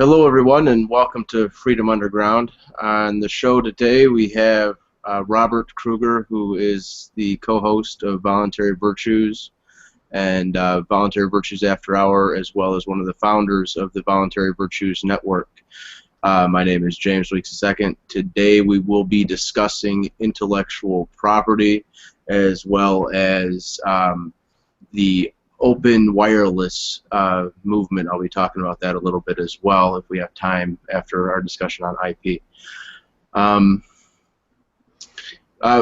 Hello, everyone, and welcome to Freedom Underground. On the show today, we have Robert Kruger, who is the co-host of Voluntary Virtues and Voluntary Virtues After Hour, as well as one of the founders of the Voluntary Virtues Network. My name is James Weeks II. Today, we will be discussing intellectual property, as well as the open wireless movement. I'll be talking about that a little bit as well if we have time after our discussion on IP.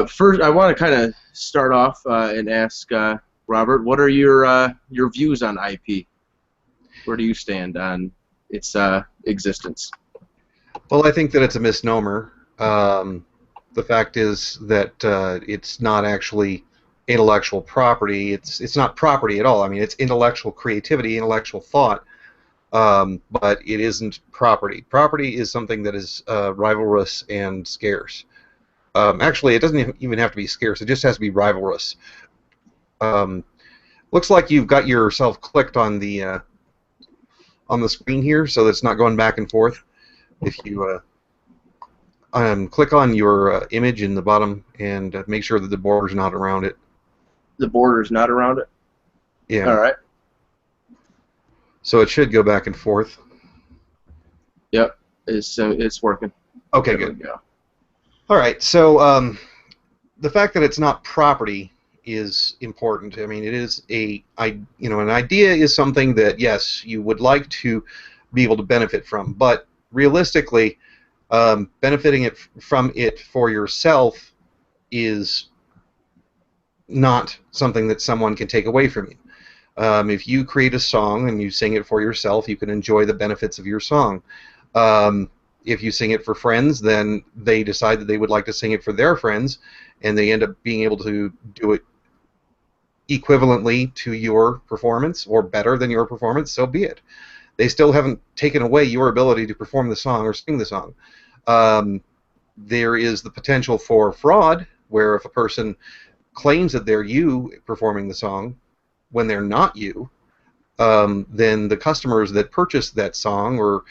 First, I want to kind of start off and ask Robert, what are your views on IP? Where do you stand on its existence? Well, I think that it's a misnomer. The fact is that it's not actually intellectual property. It's not property at all. I mean, it's intellectual creativity, intellectual thought, but it isn't property. Property is something that is rivalrous and scarce. Actually, it doesn't even have to be scarce. It just has to be rivalrous. Looks like you've got yourself clicked on the screen here, so that it's not going back and forth. If you click on your image in the bottom and make sure that the border's not around it. The border's not around it? Yeah. All right. So it should go back and forth. Yep, it's working. Okay, there good. All right, so the fact that it's not property is important. I mean, it is an idea is something that, yes, you would like to be able to benefit from, but realistically, benefiting from it for yourself is not something that someone can take away from you. If you create a song and you sing it for yourself, you can enjoy the benefits of your song. If you sing it for friends, then they decide that they would like to sing it for their friends, and they end up being able to do it equivalently to your performance or better than your performance, so be it. They still haven't taken away your ability to perform the song or sing the song. There is the potential for fraud, where if a person claims that they're you performing the song when they're not you, then the customers that purchase that song or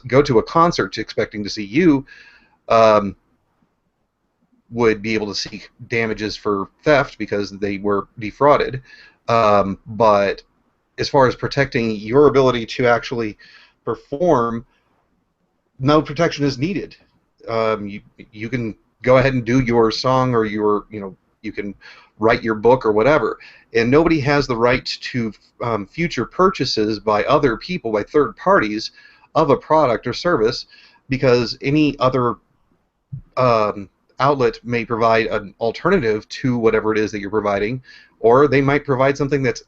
go to a concert expecting to see you would be able to seek damages for theft because they were defrauded. But as far as protecting your ability to actually perform, no protection is needed. You can go ahead and do your song, or you can write your book or whatever, and nobody has the right to future purchases by other people, by third parties, of a product or service, because any other outlet may provide an alternative to whatever it is that you're providing, or they might provide something that's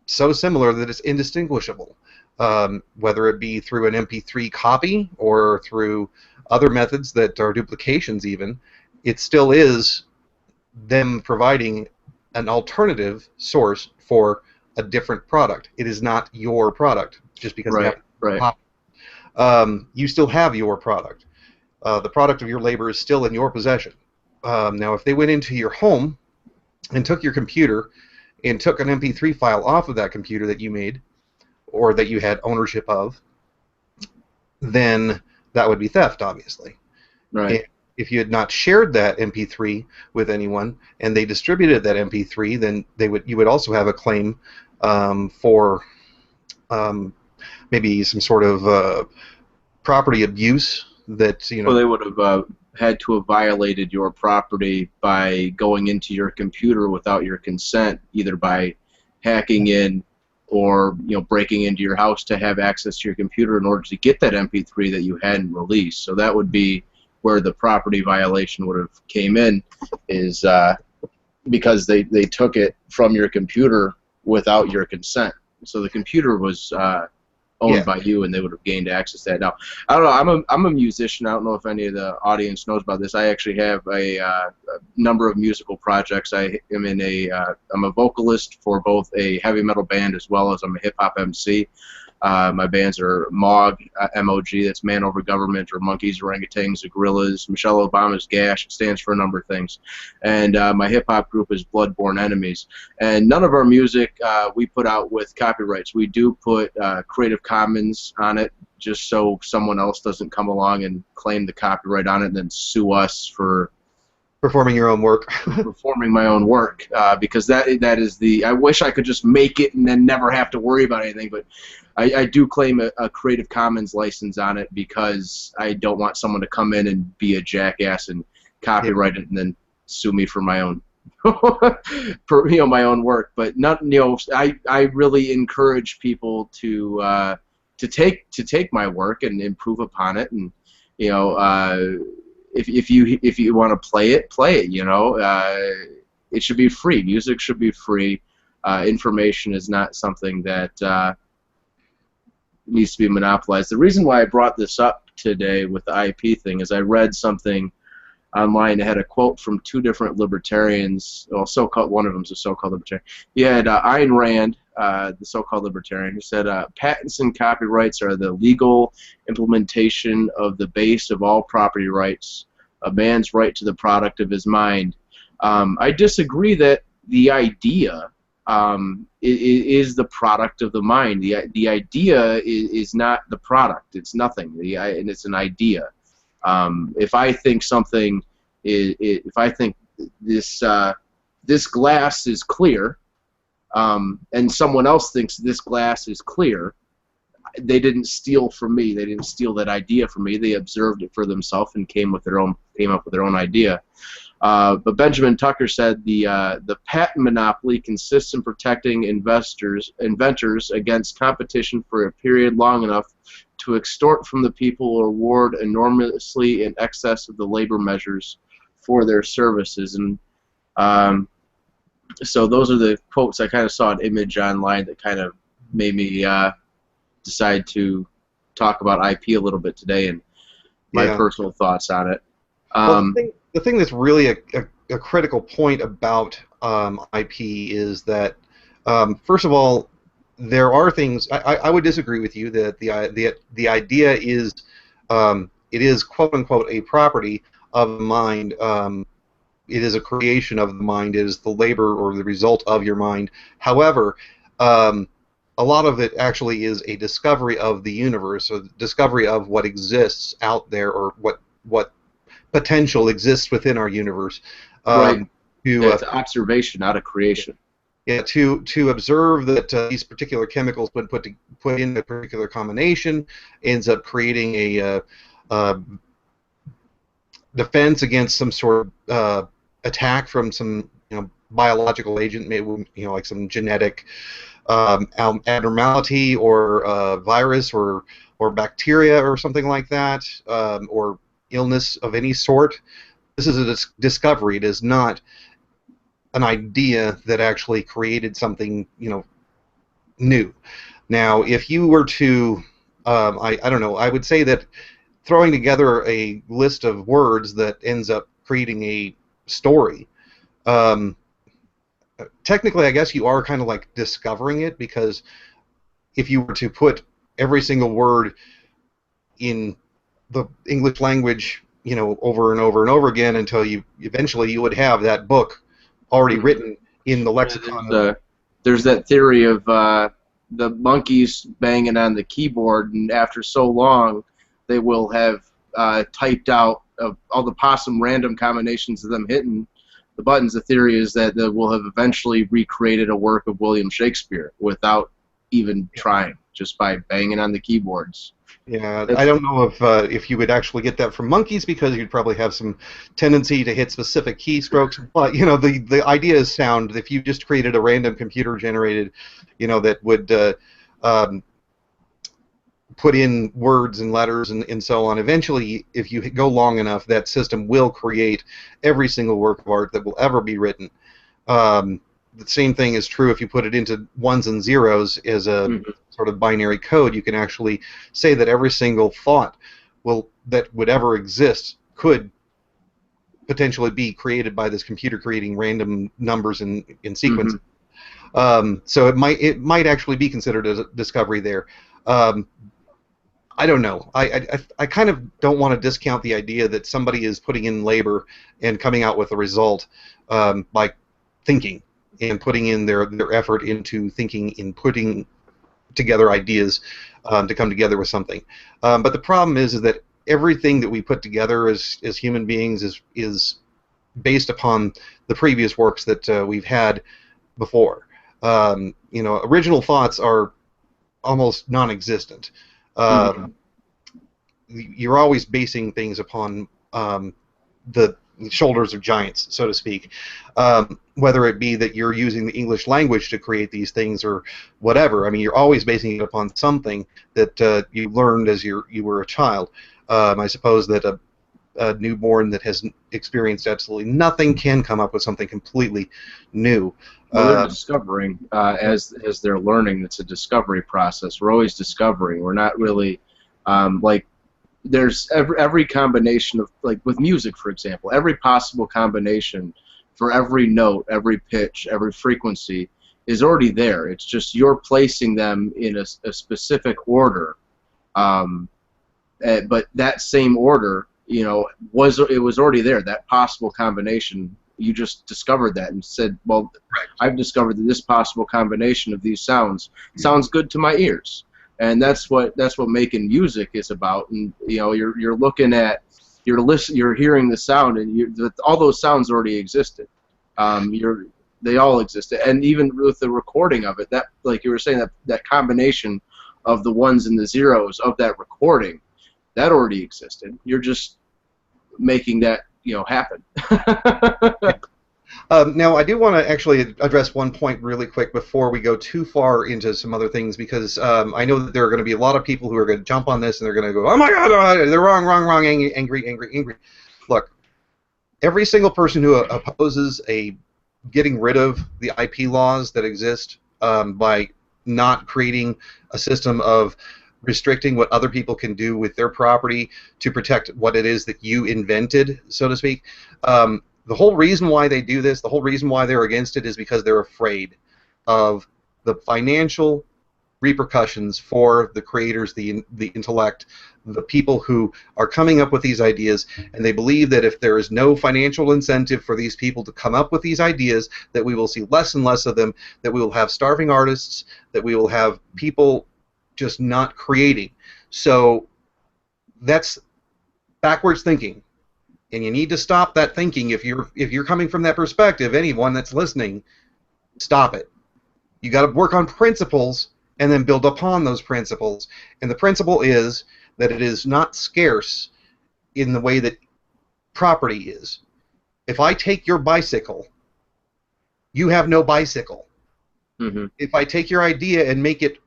so similar that it's indistinguishable, whether it be through an MP3 copy or through other methods that are duplications even. It still is them providing an alternative source for a different product. It is not your product just because Right, you have you still have your product. The product of your labor is still in your possession. Now, if they went into your home and took your computer and took an MP3 file off of that computer that you made or that you had ownership of, then that would be theft, obviously. Right. And if you had not shared that MP3 with anyone and they distributed that MP3, then you would also have a claim for maybe some sort of property abuse that, Well, they would have had to have violated your property by going into your computer without your consent, either by hacking in or breaking into your house to have access to your computer in order to get that MP3 that you hadn't released. So that would be where the property violation would have came in, is because they took it from your computer without your consent. So the computer was owned by you, and they would have gained access to that. Now, I don't know. I'm a musician. I don't know if any of the audience knows about this. I actually have a number of musical projects. I'm a vocalist for both a heavy metal band as well as I'm a hip hop MC. My bands are MOG, M-O-G, that's Man Over Government, or Monkeys, Orangutans, the Gorillas. Michelle Obama's Gash, it stands for a number of things. And my hip-hop group is Bloodborne Enemies. And none of our music we put out with copyrights. We do put Creative Commons on it, just so someone else doesn't come along and claim the copyright on it and then sue us for Performing your own work. performing my own work, because that is the. I wish I could just make it and then never have to worry about anything, but I do claim a Creative Commons license on it because I don't want someone to come in and be a jackass and copyright it and then sue me for my own, for my own work. But not I really encourage people to take my work and improve upon it, and if you want to play it, it should be free. Music should be free. Information is not something that needs to be monopolized. The reason why I brought this up today with the IP thing is I read something online that had a quote from two different libertarians. Well, one of them's a so-called libertarian. You had Ayn Rand, the so-called libertarian, who said, patents and copyrights are the legal implementation of the base of all property rights, a man's right to the product of his mind. I disagree that the idea is the product of the mind. The idea is not the product. It's nothing. And it's an idea. If I think something if I think this glass is clear, and someone else thinks this glass is clear, they didn't steal from me. They didn't steal that idea from me. They observed it for themselves and came up with their own idea. But Benjamin Tucker said the patent monopoly consists in protecting inventors against competition for a period long enough to extort from the people or award enormously in excess of the labor measures for their services. And so those are the quotes. I kind of saw an image online that kind of made me decide to talk about IP a little bit today and my personal thoughts on it. Well, the thing that's really a critical point about IP is that, first of all, there are things. I would disagree with you that the idea is it is quote unquote a property of the mind. It is a creation of the mind. It is the labor or the result of your mind. However, a lot of it actually is a discovery of the universe, a discovery of what exists out there, or what potential exists within our universe. Right. It's observation, not a creation. Yeah, to observe that these particular chemicals, when put in a particular combination, ends up creating a defense against some sort of attack from some biological agent, maybe like some genetic abnormality or virus or bacteria or something like that, or illness of any sort. This is a discovery. It is not an idea that actually created something new. Now, if you were to, I don't know, I would say that throwing together a list of words that ends up creating a story, technically, I guess you are kind of like discovering it, because if you were to put every single word in the English language, over and over and over again until eventually you would have that book already written in the lexicon. There's that theory of the monkeys banging on the keyboard, and after so long, they will have typed out of all the possum random combinations of them hitting the buttons. The theory is that they will have eventually recreated a work of William Shakespeare without even trying, just by banging on the keyboards. Yeah, I don't know if you would actually get that from monkeys, because you'd probably have some tendency to hit specific keystrokes. But the idea is sound. If you just created a random computer generated, that would put in words and letters and so on, eventually, if you go long enough, that system will create every single work of art that will ever be written. The same thing is true if you put it into ones and zeros as a sort of binary code. You can actually say that every single thought that would ever exist could potentially be created by this computer creating random numbers in sequence. So it might actually be considered a discovery there. Um, I don't know. I kind of don't want to discount the idea that somebody is putting in labor and coming out with a result by thinking and putting in their effort into thinking, in putting together ideas to come together with something. But the problem is that everything that we put together as human beings is based upon the previous works that we've had before. Original thoughts are almost non-existent. Mhm. Um, you're always basing things upon the shoulders of giants, so to speak. Whether it be that you're using the English language to create these things or whatever. I mean, you're always basing it upon something that you learned as you were a child. I suppose that a newborn that has experienced absolutely nothing can come up with something completely new. Well, they're Uh, discovering as they're learning. It's a discovery process. We're always discovering. We're not really like there's every combination of, like with music, for example, every possible combination for every note, every pitch, every frequency is already there. It's just you're placing them in a specific order. Um, but that same order, was already there. That possible combination, you just discovered that and said, well, I've discovered that this possible combination of these sounds sounds good to my ears, and that's what making music is about. And you're looking at, you're hearing the sound, and all those sounds already existed. They all existed, and even with the recording of it, that, like you were saying, that combination of the ones and the zeros of that recording, that already existed. You're just making that happen. Now, I do want to actually address one point really quick before we go too far into some other things, because I know that there are going to be a lot of people who are going to jump on this and they're going to go, "Oh my God, they're wrong, wrong, wrong, angry, angry, angry, angry." Look, every single person who opposes getting rid of the IP laws that exist by not creating a system of restricting what other people can do with their property to protect what it is that you invented, so to speak. The whole reason why they do this, the whole reason why they're against it, is because they're afraid of the financial repercussions for the creators, the intellect, the people who are coming up with these ideas, and they believe that if there is no financial incentive for these people to come up with these ideas, that we will see less and less of them, that we will have starving artists, that we will have people just not creating. So that's backwards thinking, and you need to stop that thinking. If you're coming from that perspective, anyone that's listening, stop it. You got to work on principles and then build upon those principles. And the principle is that it is not scarce in the way that property is. If I take your bicycle, you have no bicycle. Mm-hmm. If I take your idea and make it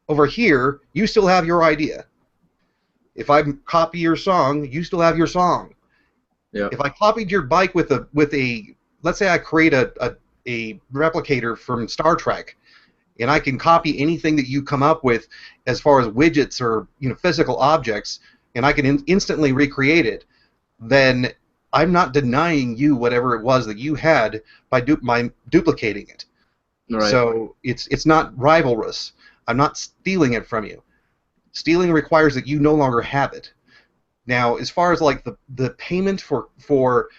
over here, you still have your idea. If I copy your song, you still have your song. Yeah. If I copied your bike with a let's say I create a replicator from Star Trek, and I can copy anything that you come up with as far as widgets or physical objects, and I can instantly recreate it, then I'm not denying you whatever it was that you had by duplicating it. Right. So it's not rivalrous. I'm not stealing it from you. Stealing requires that you no longer have it. Now, as far as like the payment for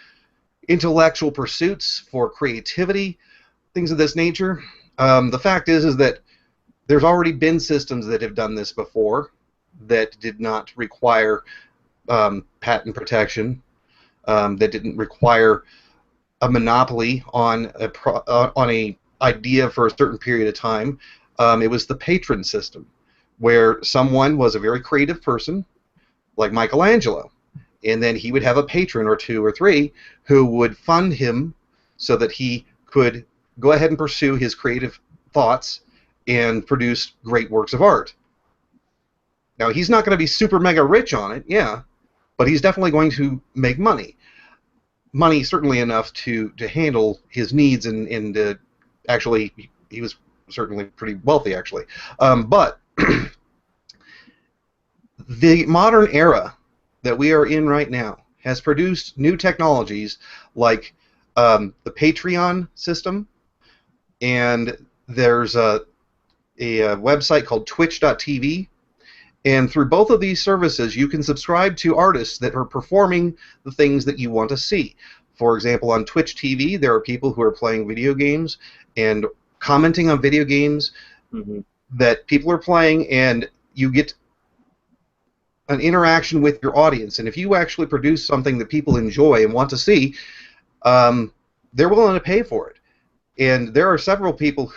intellectual pursuits, for creativity, things of this nature, the fact is that there's already been systems that have done this before that did not require patent protection, that didn't require a monopoly on a idea for a certain period of time. It was the patron system, where someone was a very creative person, like Michelangelo, and then he would have a patron or two or three who would fund him so that he could go ahead and pursue his creative thoughts and produce great works of art. Now, he's not going to be super mega rich on it, yeah, but he's definitely going to make money. Money certainly enough to handle his needs, and actually, he was certainly pretty wealthy, actually. But the modern era that we are in right now has produced new technologies like the Patreon system and there's a website called Twitch.tv. And through both of these services, you can subscribe to artists that are performing the things that you want to see. For example, on Twitch TV, there are people who are playing video games and commenting on video games that people are playing, and you get an interaction with your audience. And if you actually produce something that people enjoy and want to see, they're willing to pay for it. And there are several people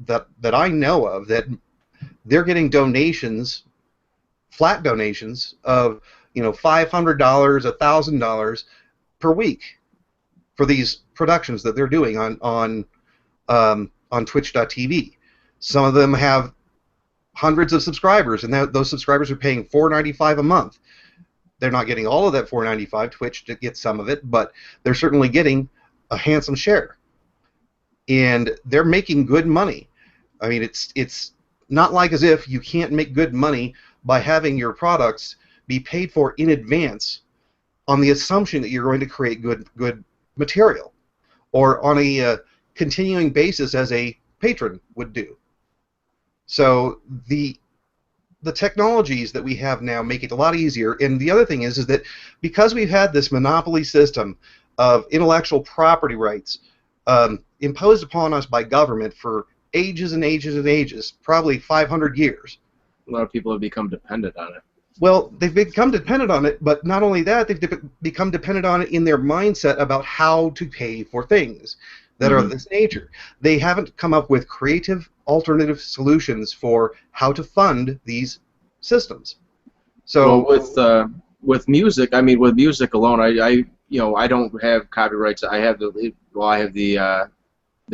that I know of that they're getting donations, flat donations of $500, $1,000 per week for these productions that they're doing on Twitch.tv. Some of them have hundreds of subscribers, and those subscribers are paying $4.95 a month. They're not getting all of that $4.95. Twitch gets some of it, but they're certainly getting a handsome share, and they're making good money. I mean, it's not like as if you can't make good money by having your products be paid for in advance on the assumption that you're going to create good material, or on a continuing basis as a patron would do. So the technologies that we have now make it a lot easier. And the other thing is that because we've had this monopoly system of intellectual property rights imposed upon us by government for ages and ages and ages, probably 500 years. A lot of people have become dependent on it. Well, they've become dependent on it, but not only that, they've become dependent on it in their mindset about how to pay for things that are of this nature. They haven't come up with creative alternative solutions for how to fund these systems. So with music, I mean, with music alone, I don't have copyrights. I have the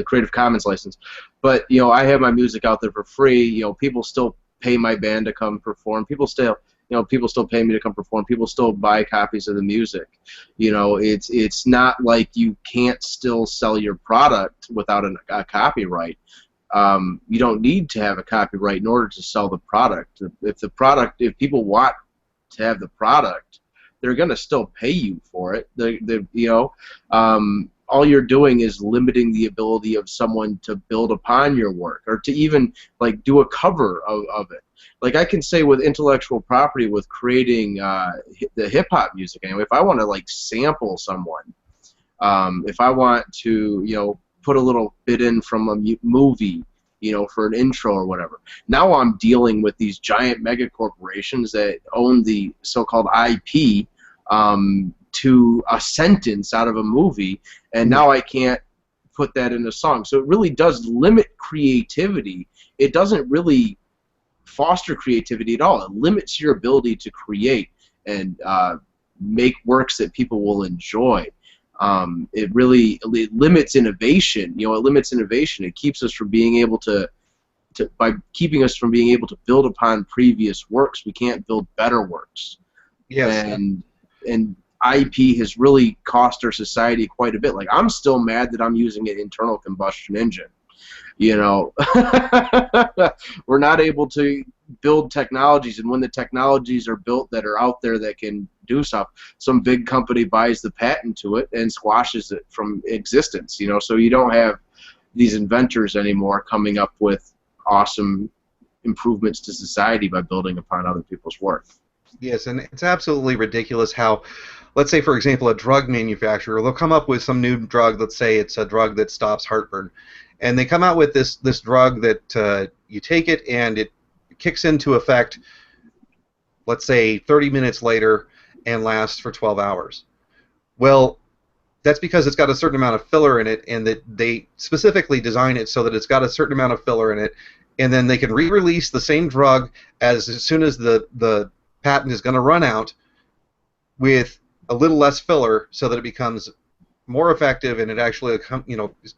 Creative Commons license, but I have my music out there for free. People still pay my band to come perform. People still pay me to come perform. People still buy copies of the music. It's not like you can't still sell your product without a copyright. You don't need to have a copyright in order to sell the product. If people want to have the product, they're going to still pay you for it. All you're doing is limiting the ability of someone to build upon your work, or to even do a cover of it. Like I can say with intellectual property, with creating the hip hop music. Anyway, if I want to sample someone, if I want to put a little bit in from a movie, for an intro or whatever. Now I'm dealing with these giant mega corporations that own the so-called IP to a sentence out of a movie, and now I can't put that in a song. So it really does limit creativity. It doesn't really foster creativity at all. It limits your ability to create and make works that people will enjoy. It limits innovation. It limits innovation. It keeps us from being able to by keeping us from being able to build upon previous works. We can't build better works. Yes. And IP has really cost our society quite a bit. Like, I'm still mad that I'm using an internal combustion engine. We're not able to build technologies, and when the technologies are built that are out there that can do stuff, some big company buys the patent to it and squashes it from existence. So you don't have these inventors anymore coming up with awesome improvements to society by building upon other people's work. Yes, and it's absolutely ridiculous how, let's say, for example, a drug manufacturer, they'll come up with some new drug. Let's say it's a drug that stops heartburn, and they come out with this drug that you take it and it kicks into effect, let's say 30 minutes later, and lasts for 12 hours. Well, that's because it's got a certain amount of filler in it, and that they specifically design it so that it's got a certain amount of filler in it, and then they can re-release the same drug as soon as the patent is going to run out with a little less filler, so that it becomes more effective, and it actually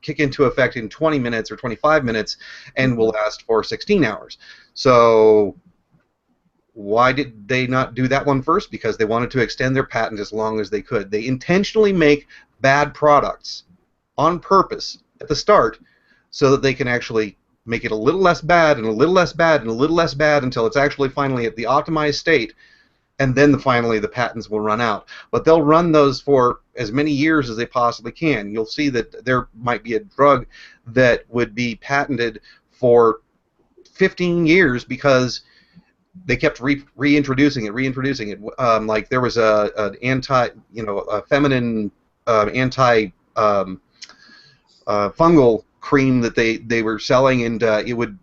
kick into effect in 20 minutes or 25 minutes and will last for 16 hours. So why did they not do that one first? Because they wanted to extend their patent as long as they could. They intentionally make bad products on purpose at the start so that they can actually make it a little less bad and a little less bad and a little less bad until it's actually finally at the optimized state, and then finally the patents will run out. But they'll run those for as many years as they possibly can. You'll see that there might be a drug that would be patented for 15 years because they kept reintroducing it. Like there was an a feminine anti fungal cream that they were selling, and it would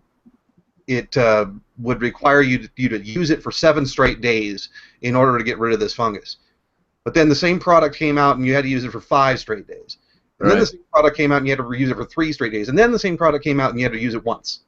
require you to use it for 7 straight days in order to get rid of this fungus. But then the same product came out and you had to use it for 5 straight days. And then the same product came out and you had to use it for 3 straight days. And then the same product came out and you had to use it once.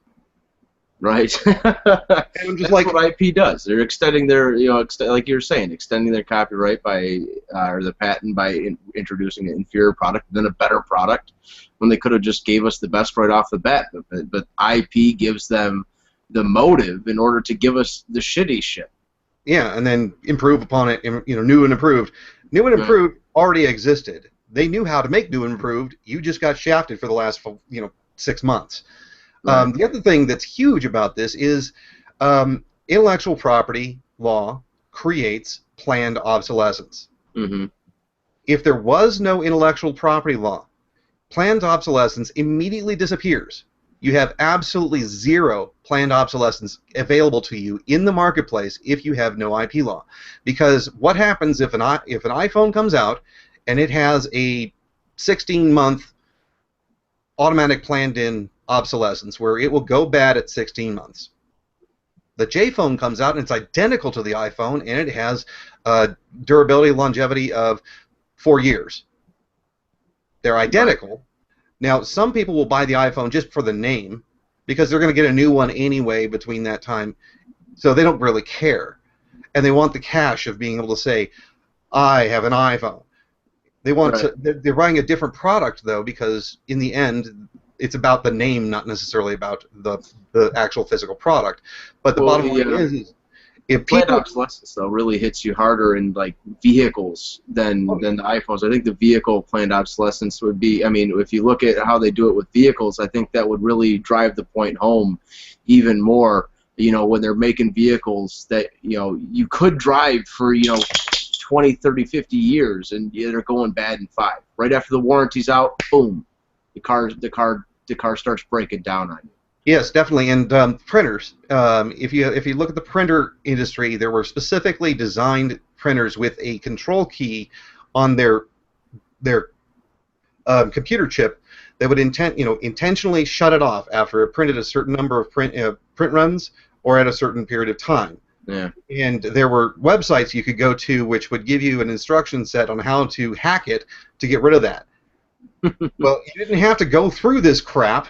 Right. And I'm just That's what IP does. They're extending their, like you were saying, extending their copyright by, or the patent by introducing an inferior product, then a better product, when they could have just gave us the best right off the bat. But IP gives them the motive in order to give us the shitty shit. Yeah, and then improve upon it, new and improved. New and improved already existed. They knew how to make new and improved. You just got shafted for the last, 6 months. Right. The other thing that's huge about this is intellectual property law creates planned obsolescence. Mm-hmm. If there was no intellectual property law, planned obsolescence immediately disappears. You have absolutely zero planned obsolescence available to you in the marketplace if you have no IP law. Because what happens if an iPhone comes out and it has a 16-month automatic planned-in obsolescence where it will go bad at 16 months? The J phone comes out and it's identical to the iPhone and it has durability, longevity of 4 years. They're identical. Now, some people will buy the iPhone just for the name because they're going to get a new one anyway between that time, so they don't really care. And they want the cash of being able to say, I have an iPhone. They want they're buying a different product, though, because in the end, it's about the name, not necessarily about the actual physical product. But the bottom line is, if planned obsolescence though really hits you harder in like vehicles than the iPhones. I think the vehicle planned obsolescence would be. I mean, if you look at how they do it with vehicles, I think that would really drive the point home even more. When they're making vehicles that you could drive for 20, 30, 50 years, and they're going bad in 5. Right after the warranty's out, boom, the car starts breaking down on you. Yes, definitely, and printers. If you look at the printer industry, there were specifically designed printers with a control key on their computer chip that would intentionally shut it off after it printed a certain number of print runs or at a certain period of time. Yeah. And there were websites you could go to which would give you an instruction set on how to hack it to get rid of that. Well, you didn't have to go through this crap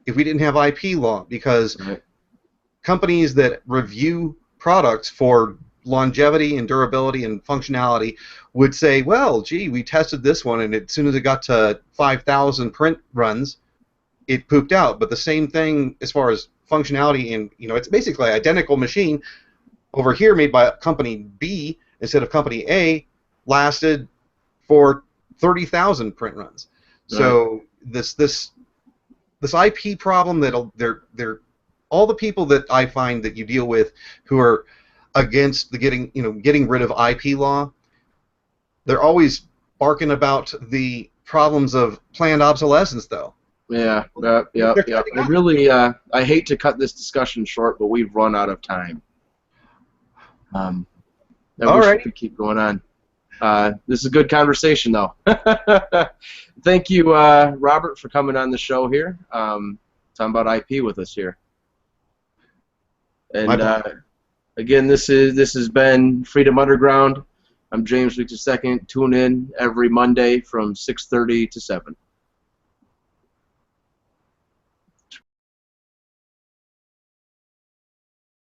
if we didn't have IP law, because companies that review products for longevity and durability and functionality would say, well, gee, we tested this one, and as soon as it got to 5,000 print runs, it pooped out. But the same thing as far as functionality, and it's basically an identical machine over here made by company B instead of company A, lasted for 30,000 print runs. So this IP problem that they're all the people that I find that you deal with who are against the getting rid of IP law, they're always barking about the problems of planned obsolescence, though. Yeah. I really I hate to cut this discussion short, but we've run out of time. I wish we could keep going on. This is a good conversation, though. Thank you, Robert, for coming on the show here, talking about IP with us here. And again, this has been Freedom Underground. I'm James Weeks II. Tune in every Monday from 6:30 to 7.